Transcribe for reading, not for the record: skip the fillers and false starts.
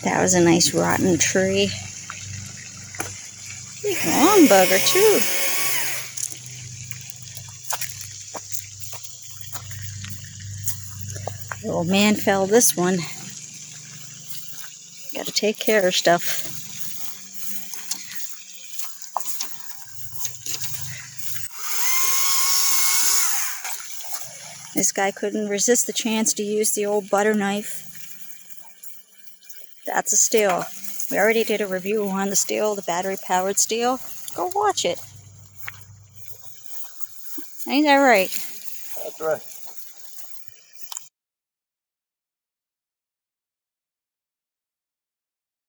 That was a nice rotten tree. Big long bugger too. The old man felled this one. Gotta take care of stuff. This guy couldn't resist the chance to use the old butter knife. That's a Stihl. We already did a review on the Stihl, the battery-powered Stihl. Go watch it. Ain't that right? That's right.